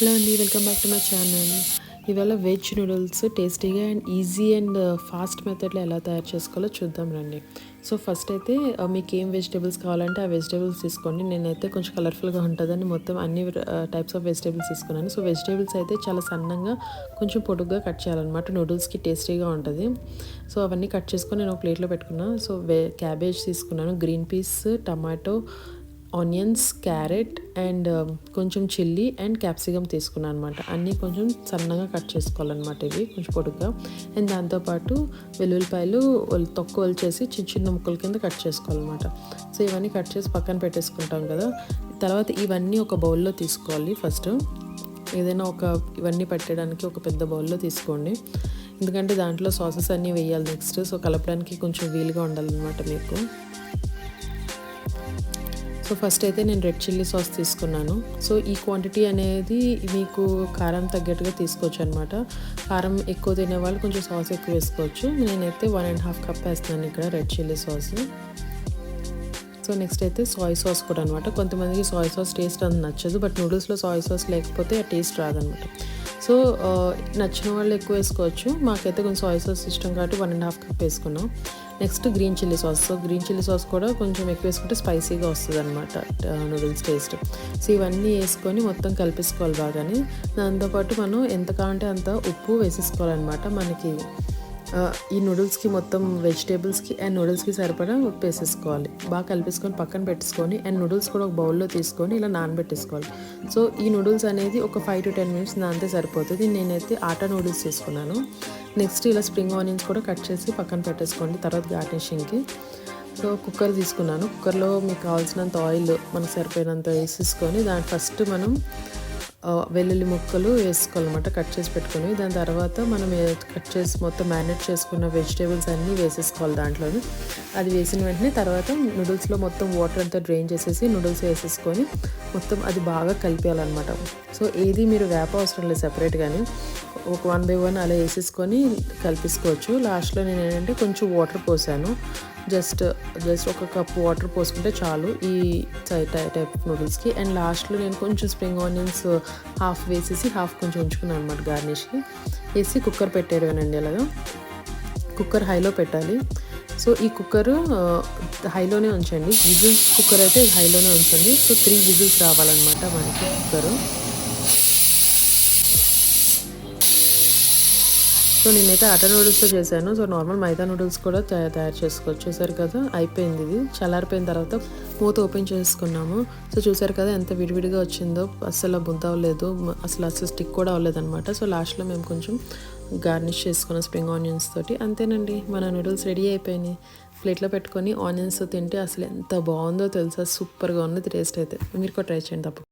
Hello అండి, welcome back to my channel. ఇవాళ veg noodles టేస్టీగా అండ్ ఈజీ అండ్ ఫాస్ట్ మెథడ్లో ఎలా తయారు చేసుకోవాలో చూద్దాం రండి. సో ఫస్ట్ అయితే మీకు ఏం వెజిటేబుల్స్ కావాలంటే ఆ వెజిటేబుల్స్ తీసుకోండి. నేనైతే కొంచెం కలర్ఫుల్గా ఉంటుందని మొత్తం అన్ని టైప్స్ ఆఫ్ వెజిటేబుల్స్ తీసుకున్నాను. సో వెజిటేబుల్స్ అయితే చాలా సన్నంగా కొంచెం పొడుగ్గా కట్ చేయాలన్నమాట. నూడిల్స్కి టేస్టీగా ఉంటుంది. సో అవన్నీ కట్ చేసుకొని నేను ఒక ప్లేట్లో పెట్టుకున్నాను. సో క్యాబేజ్ తీసుకున్నాను, green peas, tomato, onions, carrot and కొంచెం చిల్లీ అండ్ క్యాప్సికమ్ తీసుకున్నాను అనమాట. అన్నీ కొంచెం సన్నగా కట్ చేసుకోవాలన్నమాట, ఇవి కొంచెం పొడుగ్గా. అండ్ దాంతోపాటు వెల్లుల్లిపాయలు తొక్క వలిచేసి చిన్న చిన్న ముక్కల కింద కట్ చేసుకోవాలన్నమాట. సో ఇవన్నీ కట్ చేసి పక్కన పెట్టేసుకుంటాం కదా. తర్వాత ఇవన్నీ ఒక బౌల్లో తీసుకోవాలి. ఫస్ట్ ఏదైనా ఇవన్నీ పెట్టడానికి ఒక పెద్ద బౌల్లో తీసుకోండి, ఎందుకంటే దాంట్లో సాసెస్ అన్నీ వేయాలి నెక్స్ట్. సో కలపడానికి కొంచెం వీలుగా ఉండాలన్నమాట మీకు. సో ఫస్ట్ అయితే నేను రెడ్ చిల్లీ సాస్ తీసుకున్నాను. సో ఈ క్వాంటిటీ అనేది మీకు కారం తగ్గట్టుగా తీసుకోవచ్చు అనమాట. కారం ఎక్కువ తినేవాళ్ళు కొంచెం సాస్ ఎక్కువ వేసుకోవచ్చు. నేనైతే 1.5 కప్ వేస్తున్నాను ఇక్కడ red chilli sauce. So next అయితే సాయ్ సాస్ కూడా అనమాట. కొంతమందికి సాయ్ సాస్ టేస్ట్ అంత నచ్చదు, బట్ నూడిల్స్లో సాయ్ సాస్ లేకపోతే ఆ టేస్ట్ రాదనమాట. సో నచ్చిన వాళ్ళు ఎక్కువ వేసుకోవచ్చు. మాకైతే కొంచెం సాయ్ సాస్ ఇష్టం కాబట్టి 1.5 కప్ వేసుకున్నాం. Next green chilli sauce. So green chilli sauce కూడా కొంచెం ఎక్కువ వేసుకుంటే స్పైసీగా వస్తుంది అనమాట నూడిల్స్ టేస్ట్. సో ఇవన్నీ వేసుకొని మొత్తం కలిపేసుకోవాలి బాగానే. దాంతోపాటు మనం ఎంత కావాలంటే అంత ఉప్పు వేసేసుకోవాలన్నమాట. మనకి ఈ నూడిల్స్కి మొత్తం వెజిటేబుల్స్కి అండ్ నూడిల్స్కి సరిపడా ఉప్పు వేసేసుకోవాలి. బాగా కలిపేసుకొని పక్కన పెట్టేసుకొని అండ్ నూడిల్స్ కూడా ఒక బౌల్లో తీసుకొని ఇలా నానబెట్టేసుకోవాలి. సో ఈ నూడిల్స్ అనేది ఒక 5 to 10 minutes నానితే సరిపోతుంది. నేనైతే ఆటా నూడిల్స్ తీసుకున్నాను. నెక్స్ట్ ఇలా స్ప్రింగ్ ఆనియన్స్ కూడా కట్ చేసి పక్కన పెట్టేసుకోండి తర్వాత గార్నిషింగ్కి. సో కుక్కర్ తీసుకున్నాను. కుక్కర్లో మీకు కావాల్సినంత ఆయిల్ మనకు సరిపోయినంత వేసేసుకొని దాని ఫస్ట్ మనం వెల్లుల్లి ముక్కలు వేసుకోవాలన్నమాట, కట్ చేసి పెట్టుకొని. దాని తర్వాత మనం కట్ చేసి మొత్తం మ్యారినేట్ చేసుకున్న వెజిటేబుల్స్ అన్నీ వేసేసుకోవాలి దాంట్లోని. అది వేసిన వెంటనే తర్వాత నూడిల్స్లో మొత్తం వాటర్ అంతా డ్రైన్ చేసేసి నూడిల్స్ వేసేసుకొని మొత్తం అది బాగా కలిపేయాలన్నమాట. సో ఏది మీరు వేప అవసరం లేదు, సెపరేట్గానే ఒక 1 by 1 అలా వేసేసుకొని కలిపేసుకోవచ్చు. లాస్ట్లో నేను ఏంటంటే కొంచెం వాటర్ పోసాను, జస్ట్ ఒక కప్ వాటర్ పోసుకుంటే చాలు ఈ టైప్ నూడిల్స్కి. అండ్ లాస్ట్లో నేను కొంచెం స్ప్రింగ్ ఆనియన్స్ హాఫ్ వేసేసి హాఫ్ కొంచెం ఉంచుకున్నాను అనమాట గార్నిష్కి. వేసి కుక్కర్ పెట్టారేనండి. అలాగా కుక్కర్ హైలో పెట్టాలి. సో ఈ కుక్కర్ హైలోనే ఉంచండి. విజిల్స్ కుక్కర్ అయితే హైలోనే ఉంచండి. సో 3 విజిల్స్ రావాలన్నమాట మనకి కుక్కర్. సో నేనైతే ఆటా నూడిల్స్తో చేశాను. సో నార్మల్ మైదా నూడిల్స్ కూడా తయారు చేసుకోవచ్చు. చూసారు కదా, అయిపోయింది. ఇది చల్లారిపోయిన తర్వాత మూత ఓపెన్ చేసుకున్నాము. సో చూసారు కదా ఎంత విడివిడిగా వచ్చిందో, అస్సలు బుద్ద అవ్వలేదు, అసలు స్టిక్ కూడా అవ్వలేదు అనమాట. సో లాస్ట్లో మేము కొంచెం గార్నిష్ చేసుకున్నాం స్ప్రింగ్ ఆనియన్స్ తోటి. అంతేనండి, మన నూడిల్స్ రెడీ అయిపోయినాయి. ప్లేట్లో పెట్టుకొని ఆనియన్స్ తింటే అసలు ఎంత బాగుందో తెలుసా, సూపర్గా ఉన్నది టేస్ట్ అయితే. మీరు కూడా ట్రై చేయండి తప్పకుండా.